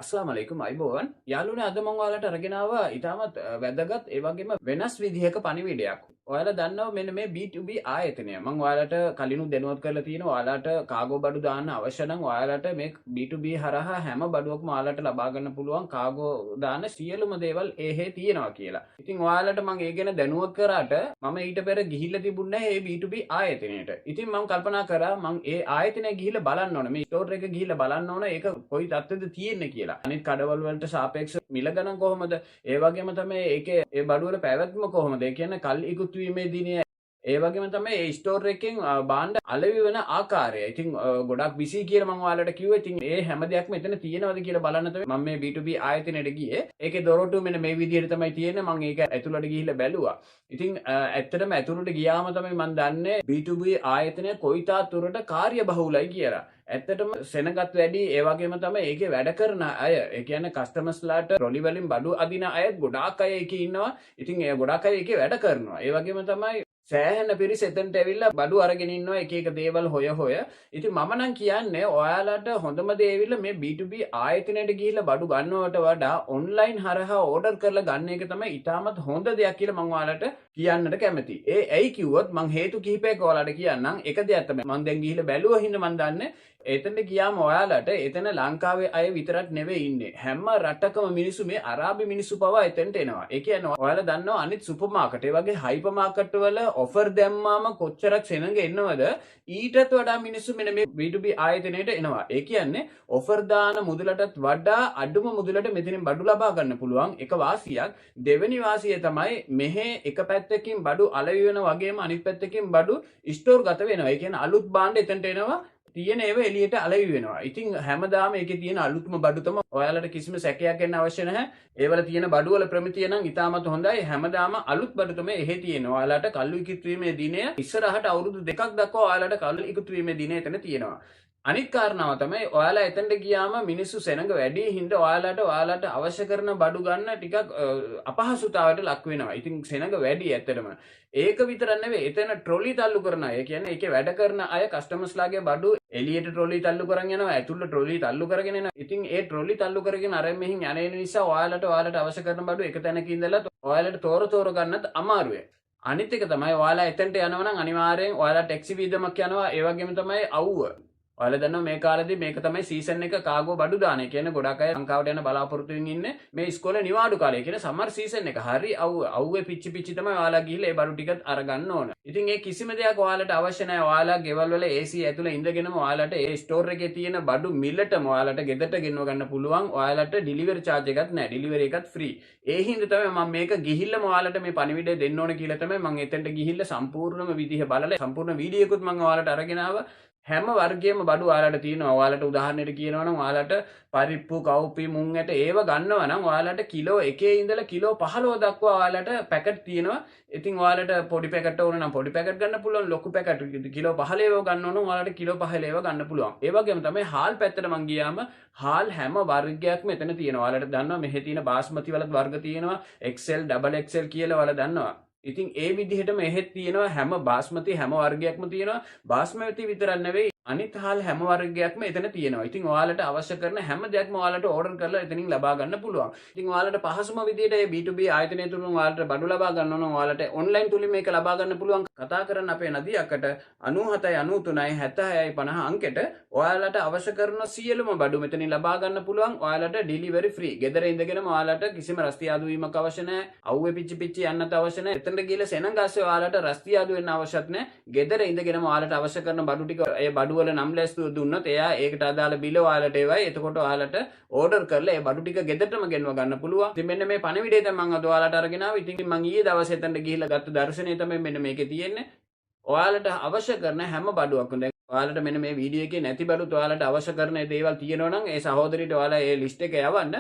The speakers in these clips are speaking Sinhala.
අස්ලාමලයිකුම් අයිබෝවන් යාළුවනේ අද මම ඔයාලට අරගෙන ආවා ඉතාමත් වැදගත් ඒ වගේම වෙනස් විදිහක පණිවිඩයක්. ඔයාලා දන්නවා මෙන්න මේ B2B ආයතනය. මම ඔයාලට කලිනුත් දැනුවත් කරලා තියෙනවා ඔයාලට කාගෝ බඩු දාන්න අවශ්‍ය නම් ඔයාලට මේ B2B හරහා හැම බඩුවක්ම ඔයාලට ලබා ගන්න පුළුවන් කාගෝ දාන්න සියලුම දේවල් එහෙ තියෙනවා කියලා. ඉතින් ඔයාලට මම ඒ ගැන දැනුවත් කරාට මම ඊට පෙර ගිහිල්ලා තිබුණේ නැහැ මේ B2B ආයතනයට. ඉතින් මම කල්පනා කරා මම ඒ ආයතනය ගිහිල්ලා බලන්න ඕන. මේ ස්ටෝර් එක ගිහිල්ලා බලන්න ඕන ඒක කොයි තත්ත්වෙද තියෙන්නේ කියලා. අනිත් කඩවල් වලට සාපේක්ෂව මිල ගණන් කොහොමද? ඒ වගේම තමයි ඒකේ ඒ බඩුවල පැවැත්ම කොහොමද? ඒ කියන්නේ කල් ඉක්ුත් වීමේ දිනේ ඒ වගේම තමයි ඒ ස්ටෝර් එකෙන් භාණ්ඩ අලෙවි වෙන ආකාරය. ඉතින් ගොඩක් බිසි කියලා මම ඔයාලට කිව්වා. ඉතින් ඒ හැම දෙයක්ම එතන තියෙනවද කියලා බලන්න තමයි මම මේ B2B ආයතනයට ගියේ. ඒකේ දොරටු මෙන්න මේ විදිහට තමයි තියෙන්නේ. මම ඒක ඇතුළට ගිහිල්ලා බැලුවා. ඉතින් ඇත්තටම ඇතුළට ගියාම තමයි මම දන්නේ B2B ආයතනය කොයිතාත් දුරට කාර්යබහුලයි කියලා. ඇත්තටම සෙනගත් වැඩි ඒ වගේම තමයි ඒකේ වැඩ කරන අය ඒ කියන්නේ කස්ටමර්ස්ලාට ට්‍රොලි වලින් බඩු අදින අය ගොඩාක් අය ඒකේ ඉන්නවා. ඉතින් ඒ ගොඩාක් අය ඒකේ වැඩ කරනවා. ඒ වගේම තමයි සෑහෙන පිරිස එතනට ඇවිල්ලා බඩු අරගෙන ඉන්නවා එක එක දේවල් හොය. ඉතින් මම නම් කියන්නේ ඔයාලට හොඳම දේ ඇවිල්ලා මේ B2B ආයතනයට ගිහිල්ලා බඩු ගන්නවට වඩා ඔන්ලයින් හරහා ඕඩර් කරලා ගන්න එක තමයි ඉතාමත් හොඳ දෙයක් කියලා මම ඔයාලට කියන්නට කැමතියි. ඇයි කිව්වොත් මම හේතු කිහිපයක් ඔයාලට කියන්නම්. එක දෙයක් තමයි මම දැන් ගිහිල්ලා බැලුවා හින්දා මම දන්නේ එතනට ගියාම ඔයාලට එතන ලංකාවේ අය විතරක් නෙවෙයි ඉන්නේ. හැම රටකම මිනිස්සු මේ අරාබි මිනිස්සු පවා එතනට එනවා. ඒ කියන්නේ ඔයාලා දන්නවා අනිත් සුපර් මාකට් ඒ වගේ හයිපර් මාකට් වල ඔෆර් දැම්මාම කොච්චරක් සෙනඟ එනවද? ඊටත් වඩා මිනිස්සු මෙන්න මේ B2B ආයතනයට එනවා. ඒ කියන්නේ ඔෆර් දාන මුදලටත් වඩා අඩුම මුදලට මෙතනින් බඩු ලබා ගන්න පුළුවන්. එක වාසියක්. දෙවෙනි වාසිය තමයි මෙහෙ එක පැත්තකින් බඩු අලෙවි වෙන වගේම අනිත් පැත්තකින් බඩු ස්ටෝර් ගත වෙනවා. ඒ කියන්නේ අලුත් භාණ්ඩ එතනට එනවා. තියෙන ඒවා එළියට අලෙවි වෙනවා. ඉතින් හැමදාම ඒකේ තියෙන අලුත්ම බඩු තමයි ඔයාලට කිසිම සැකයක් ගන්න අවශ්‍ය නැහැ. ඒවල තියෙන බඩු වල ප්‍රමිතිය නම් ඉතාමත් හොඳයි. හැමදාම අලුත් බඩු තමයි එහෙ තියෙනවා. ඔයාලට කල්ලු ඉක්ුත් වීමේ දිනය ඉස්සරහට අවුරුදු 2ක් දක්වා ඔයාලට කල්ලු ඉක්ුත් වීමේ දිනය එතන තියෙනවා. අනිත් කාරණාව තමයි ඔයාලා එතනට ගියාම මිනිස්සු සෙනඟ වැඩි හින්දා ඔයාලට අවශ්‍ය කරන බඩු ගන්න ටිකක් අපහසුතාවයට ලක් වෙනවා. ඉතින් සෙනඟ වැඩි ඇත්තටම. ඒක විතරක් නෙවෙයි එතන ට්‍රොලි තල්ලු කරන අය. ඒ කියන්නේ ඒකේ වැඩ කරන අය කස්ටමර්ස්ලාගේ බඩු එළියට ට්‍රොලි තල්ලු කරන් යනවා. ඇතුළට ට්‍රොලි තල්ලු කරගෙන එනවා. ඉතින් ඒ ට්‍රොලි තල්ලු කරගෙන අර මෙහින් යන නිසා ඔයාලට අවශ්‍ය කරන බඩු එක තැනක ඉඳලා ඔයාලට තෝර ගන්නත් අමාරුයි. අනිත් එක තමයි ඔයාලා එතනට යනවා නම් අනිවාර්යෙන් ඔයාලා ටැක්සි වීදමක් යනවා. ඒ වගේම තමයි අවුව. ඔයාලා දන්නවා මේ කාලේදී මේක තමයි සීසන් එක කාගෝ බඩු දාන. ඒ කියන්නේ ගොඩක් අය ලංකාවට යන බලාපොරොත්තු වෙමින් ඉන්නේ මේ ඉස්කෝලේ නිවාඩු කාලේ. ඒ කියන්නේ සමර් සීසන් එක. හරි අවුවේ පිච්චි තමයි ඔයාලා ගිහිල්ලා ඒ බඩු ටිකත් අරගන්න ඕන. ඉතින් ඒ කිසිම දෙයක් ඔයාලට අවශ්‍ය නැහැ. ඔයාලා ගෙවල් වල AC ඇතුලේ ඉඳගෙනම ඔයාලට ඒ ස්ටෝර් එකේ තියෙන බඩු මිලටම ඔයාලට ගෙදරට ගෙනව ගන්න පුළුවන්. ඔයාලට ඩිලිවරි charge එකක් නැහැ. ඩිලිවරි එකත් ෆ්‍රී. ඒ හින්දා තමයි මම මේක ගිහිල්ලාම ඔයාලට මේ පණිවිඩය දෙන්න ඕන කියලා තමයි මම එතනට ගිහිල්ලා සම්පූර්ණම විදිහ බලලා සම්පූර්ණ වීඩියෝ එකකුත් මම ඔයාලට අරගෙන ආවා. හැම වර්ගයේම බඩු ඔයාලට තියෙනවා. ඔයාලට උදාහරණයක් කියනවා නම් ඔයාලට පරිප්පු, කවුපි, මුං ඇට ඒව ගන්නවා නම් ඔයාලට කිලෝ 1 ඉඳලා කිලෝ 15 දක්වා ඔයාලට පැකට් තියෙනවා. ඉතින් ඔයාලට පොඩි පැකට් ඕන නම් පොඩි පැකට් ගන්න පුළුවන්. ලොකු පැකට් කිලෝ 15 ගන්න ඕන නම් ඔයාලට කිලෝ 15 ගන්න පුළුවන්. ඒ වගේම තමයි හාල් පැත්තට මං ගියාම හාල් හැම වර්ගයක්ම එතන තියෙනවා. ඔයාලට දන්නවා මෙහි තියෙන බාස්මති වලත් වර්ග තියෙනවා. XL, XXL කියලා ඔයාලා දන්නවා. ඉතින් ඒ විදිහටම එහෙත් තියෙනවා හැම බාස්මති හැම වර්ගයක්ම තියෙනවා. බාස්මති විතරක් නෙවෙයි අනිත් හාල් හැම වර්ගයක්ම එතන තියෙනවා. ඉතින් ඔයාලට අවශ්‍ය කරන හැම දෙයක්ම ඔයාලට ඕඩර් කරලා එතනින් ලබා ගන්න පුළුවන්. ඉතින් ඔයාලට පහසුම විදිහට මේ B2B ආයතනය තුලින් ඔයාලට බඩු ලබා ගන්න ඕන. ඔයාලට ඔන්ලයින් තුලින් මේක ලබා ගන්න පුළුවන්. කතා කරන්න අපේ නදියකට 97 93 76 50 අංකෙට ඔයාලට අවශ්‍ය කරන සියලුම බඩු මෙතනින් ලබා ගන්න පුළුවන්. ඔයාලට ඩිලිවරි ෆ්‍රී. ගෙදර ඉඳගෙනම ඔයාලට කිසිම රස්තියාදු වීමක් අවශ්‍ය නැහැ. අවුවේ පිච්චි යන්නත් අවශ්‍ය නැහැ. එතනට ගිහලා සෙනඟාස්සේ ඔයාලට රස්තියාදු වෙන්න අවශ්‍යත් නැහැ. ගෙදර ඉඳගෙනම ඔයාලට අවශ්‍ය කරන බඩු ටික ඒ බඩු වල නම් ලැස්තුව දුන්නොත් එයා ඒකට අදාළ බිල ඔයාලට එවයි. එතකොට ඔයාලට ඕඩර් කරලා ඒ බඩු ටික ගෙදරටම ගෙනව ගන්න පුළුවන්. ඉතින් මෙන්න මේ පණිවිඩය තමයි මම අද ඔයාලට අරගෙන ආවේ. ඉතින් මම ඊයේ දවසේ එතනට ගිහිල්ලා ගත්ත දර්ශනය තමයි මෙන්න මේකේ තියෙන්නේ. ඔයාලට අවශ්‍ය කරන හැම බඩුවක්ම දැන් ඔයාලට මෙන්න මේ වීඩියෝ එකේ නැති බඩුත් ඔයාලට අවශ්‍ය කරන දේවල් තියෙනවා නම් ඒ සහෝදරියට ඔයාලා ඒ ලිස්ට් එක යවන්න.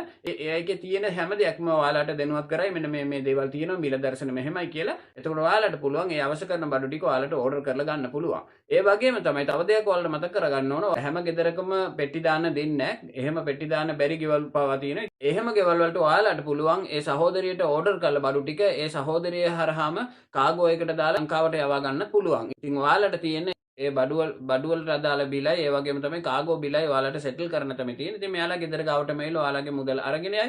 ඒකේ තියෙන හැම දෙයක්ම ඔයාලට දැනුවත් කරයි මෙන්න මේ දේවල් තියෙනවා මිල දර්ශන මෙහෙමයි කියලා. එතකොට ඔයාලට පුළුවන් ඒ අවශ්‍ය කරන බඩු ටික ඔයාලට ඕඩර් කරලා ගන්න පුළුවන්. ඒ වගේම තමයි තව දෙයක් ඔයාලට මතක කරගන්න ඕන. හැම ගෙදරකම පෙට්ටි දාන්න දෙන්නේ නැහැ. එහෙම පෙට්ටි දාන්න බැරි ගෙවල් පවා තියෙනවා. එහෙම ගෙවල් වලට ඔයාලට පුළුවන් ඒ සහෝදරියට ඕඩර් කරලා බඩු ටික ඒ සහෝදරිය හරහාම කාගෝ එකකට දාලා ලංකාවට යවා ගන්න පුළුවන්. ඉතින් ඔයාලට තියෙන ඒ බඩුවලට අදාළ බිලයි ඒ වගේම තමයි කාගෝ බිලයි ඔයාලට සෙටල් කරන්න තමයි තියෙන්නේ. ඉතින් මෙයාලා ගෙදර ගාවට මේලා ඔයාලගේ මුදල් අරගෙන යයි.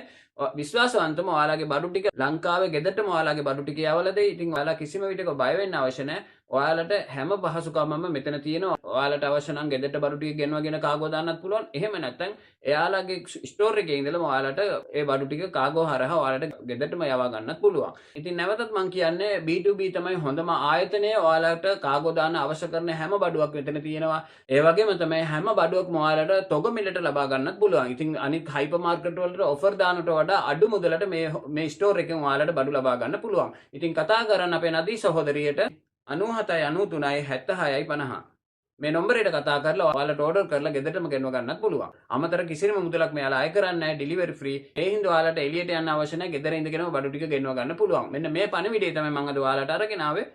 විශ්වාසවන්තම ඔයාලගේ බඩු ටික ලංකාවේ ගෙදරටම ඔයාලගේ බඩු ටික යවලා දෙයි. ඉතින් ඔයාලා කිසිම විටක බය වෙන්න අවශ්‍ය නැහැ. ඔයාලට හැම පහසුකමම මෙතන තියෙනවා. ඔයාලට අවශ්‍ය නම් ගෙදරට බඩු ටික ගෙනවගෙන කාගෝ දාන්නත් පුළුවන්. එහෙම නැත්නම් එයාලගේ ස්ටෝර් එකේ ඉඳලම ඔයාලට ඒ බඩු ටික කාගෝ හරහා ඔයාලට ගෙදරටම යවා ගන්නත් පුළුවන්. ඉතින් නැවතත් මම කියන්නේ B2B තමයි හොඳම ආයතනය. ඔයාලට කාගෝ දාන්න අවශ්‍ය කරන හැම බඩුවක් මෙතන තියෙනවා. ඒ වගේම තමයි හැම බඩුවක්ම ඔයාලට තොග මිලට ලබා ගන්නත් පුළුවන්. ඉතින් අනිත් හයිපර් මාකට් වලට ඔෆර් දානට වඩා අඩු මුදලට මේ ස්ටෝර් එකෙන් ඔයාලට බඩු ලබා ගන්න පුළුවන්. ඉතින් කතා කරන්න අපේ නදී සහෝදරියට 97 93 76 50 මේ නම්බරයට කතා කරලා ඔයාලට ඕඩර් කරලා ගෙදරටම ගෙනව ගන්නත් පුළුවන්. අමතර කිසිම මුදලක් මෙයාලා අය කරන්නේ නැහැ. Delivery free. ඒ හින්දා ඔයාලට එළියට යන්න අවශ්‍ය නැහැ. ගෙදර ඉඳගෙනම බඩු ටික ගෙනව ගන්න පුළුවන්. මෙන්න මේ පණිවිඩය තමයි මම අද ඔයාලට අරගෙන ආවේ.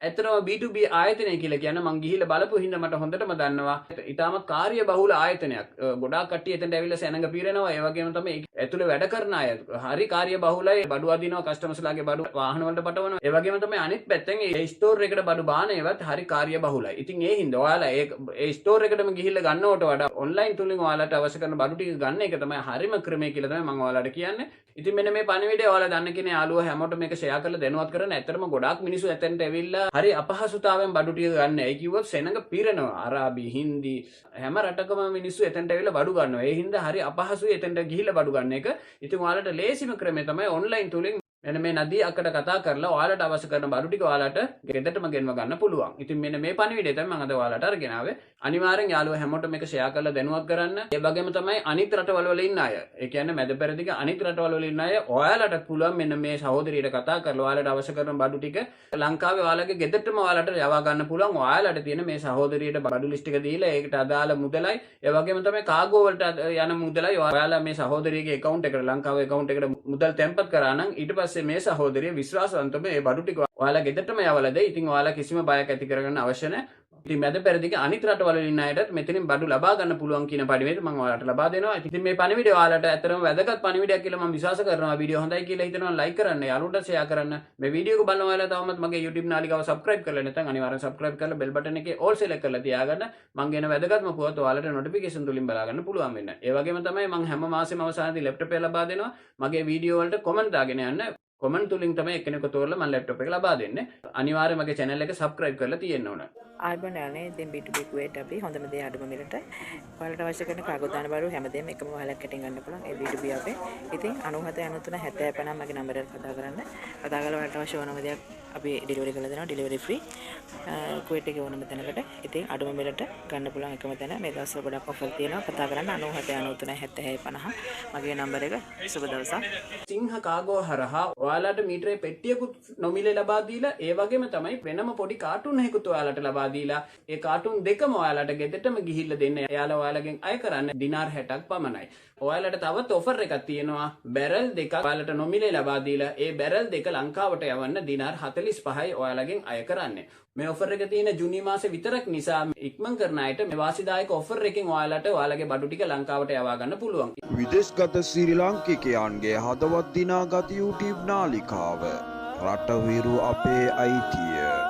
ඇත්තටම B2B ආයතනය කියලා කියන්නේ මං ගිහිල්ලා බලපු හින්දා මට හොඳටම දන්නවා. ඊටාම කාර්ය බහුල ආයතනයක්. ගොඩාක් කට්ටිය එතනට ඇවිල්ලා සැනඟ පීරනවා. ඒ වගේම තමයි ඇතුලේ වැඩ කරන අය හරි කාර්ය බහුලයි. බඩු අදිනවා, කස්ටමර්ස්ලාගේ බඩු වාහන වලට පටවනවා. ඒ වගේම තමයි අනිත් පැත්තෙන් ඒ ස්ටෝර් එකට බඩු බාන ඒවත් හරි කාර්ය බහුලයි. ඉතින් ඒ හින්දා ඔයාලා ඒ ස්ටෝර් එකටම ගිහිල්ලා ගන්නවට වඩා ඔන්ලයින් තුලින් ඔයාලට අවශ්‍ය කරන බඩු ටික ගන්න එක තමයි හරිම ක්‍රමය කියලා තමයි මම ඔයාලට කියන්නේ. ඉතින් මෙන්න මේ පණිවිඩය ඔයාලා දන්න කෙනේ යාළුවෝ හැමෝටම මේක ෂෙයා කරලා දැනුවත් කරන්න. ඇත්තටම ගොඩාක් මිනිස්සු එතනට ඇවිල්ලා හරි අපහසුතාවයෙන් බඩු ටික ගන්න. ඒ කිව්වොත් සෙනඟ පිරෙනවා. අරාබි, හින්දි හැම රටකම මිනිස්සු එතනට ඇවිල්ලා බඩු ගන්නවා. ඒ හින්දා හරි අපහසුයි එතනට ගිහිල්ලා බඩු ගන්න එක. ඉතින් ඔයාලට ලේසිම ක්‍රමය තමයි ඔන්ලයින් තුලින් මෙන්න මේ නදී අකට කතා කරලා ඔයාලට අවශ්‍ය කරන බඩු ටික ඔයාලට ගෙදරටම ගෙනව ගන්න පුළුවන්. ඉතින් මෙන්න මේ පණිවිඩය තමයි මම අද ඔයාලට අරගෙන ආවේ. අනිවාර්යෙන් යාළුවෝ හැමෝටම මේක ෂෙයා කරලා දැනුවත් කරන්න. ඒ වගේම තමයි අනිත් රටවල වල ඉන්න අය. ඒ කියන්නේ මැද පෙරදිග අනිත් රටවල වල ඉන්න අය ඔයාලට පුළුවන් මෙන්න මේ සහෝදරියට කතා කරලා ඔයාලට අවශ්‍ය කරන බඩු ටික ලංකාවේ ඔයාලගේ ගෙදරටම ඔයාලට යවා ගන්න පුළුවන්. ඔයාලට තියෙන මේ සහෝදරියට බඩු ලිස්ට් එක දීලා ඒකට අදාළ මුදලයි ඒ වගේම තමයි කාගෝ වලට යන මුදලයි ඔයාලා මේ සහෝදරියගේ account එකට ලංකාවේ account එකට මුදල් තැන්පත් කරා නම් ඊට පස්සේ මේ සහෝදරිය විශ්වාසවන්තව ඒ බඩු ටික ඔයාලා ගෙදරටම යවලා දෙයි. ඉතින් ඔයාලා කිසිම බයක් ඇති කරගන්න අවශ්‍ය නැහැ. ඉතින් මැද පෙරදිග අනිත් රටවල ඉන්න අයටත් මෙතනින් බඩු ලබා ගන්න පුළුවන් කියන පණිවිඩය මම ඔයාලට ලබා දෙනවා. ඉතින් මේ පණිවිඩය ඔයාලට ඇත්තටම වැදගත් පණිවිඩයක් කියලා මම විශ්වාස කරනවා. වීඩියෝ හොඳයි කියලා හිතනවා ලයික් කරන්න, යාළුවන්ට ෂෙයා කරන්න. මේ වීඩියෝ එක බලන ඔයාලා තවමත් මගේ YouTube නාලිකාව subscribe කරලා නැත්නම් අනිවාර්යෙන් subscribe කරලා bell button එකේ all select කරලා තියාගන්න. මම ගෙන වැදගත්ම පුවත් ඔයාලට notification තුලින් බලා ගන්න පුළුවන් වෙන්න. ඒ වගේම තමයි මම හැම මාසෙම අවසානයේදී laptop එක ලබා දෙනවා. මගේ වීඩියෝ වලට comment දාගෙන යන්න. කොමන්ට් තුලින් තමයි එක්කෙනෙක්ව තෝරලා මම ලැප්ටොප් එක ලබා දෙන්නේ. අනිවාර්යයෙන් මගේ channel එක subscribe කරලා තියෙන්න ඕන. ආයිබන් යන්නේ දැන් B2B කුවේට අපි හොඳම දේ අඩුම මිලට ඔයාලට අවශ්‍ය කරන කාගෝ දාන බඩු හැමදේම එකම වහලකට ගන්න පුළුවන්. ඒ B2B අපේ. ඉතින් 97 93 70 50 මගේ නම්බරයට කතා කරන්න. කතා කරලා ඔයාලට අවශ්‍ය ඕනම දෙයක් අපි ඩෙලිවරි කරලා දෙනවා. Delivery free. කුවේට් එකේ ඕනම තැනකට. ඉතින් අඩුම මිලට ගන්න පුළුවන් එකම තැන. මේ දවස්වල ගොඩක් ඔෆර් තියෙනවා. කතා කරන්න 97 93 70 50 මගේ නම්බර එක. සුබ දවසක්. සිංහ කාගෝ හරහා ඔයාලට මීටරේ පෙට්ටියකුත් නොමිලේ ලබා දීලා ඒ වගේම තමයි වෙනම පොඩි කාටුන් එකකුත් ඔයාලට ලබා දීලා ඒ කාටුන් දෙකම ඔයාලට ගෙදරටම ගිහිල්ලා දෙන්න. එයාලා ඔයාලගෙන් අය කරන්න දිනාර් 60ක් පමණයි. ඔයාලට තවත් ඔෆර් එකක් තියෙනවා. බැරල් දෙකක් ඔයාලට නොමිලේ ලබා දීලා ඒ බැරල් දෙක ලංකාවට යවන්න දිනාර් 45යි ඔයාලගෙන් අය කරන්නේ. මේ ඔෆර් එක තියෙන ජූනි මාසේ විතරක් නිසා ඉක්මන් කරන අයට මේ වාසිදායක ඔෆර් එකෙන් ඔයාලට ඔයාලගේ බඩු ටික ලංකාවට යවා ගන්න පුළුවන්. විදේශගත ශ්‍රී ලාංකිකයන්ගේ හදවත් දිනාගත YouTube නාලිකාව රටවිරු අපේ අයිතිය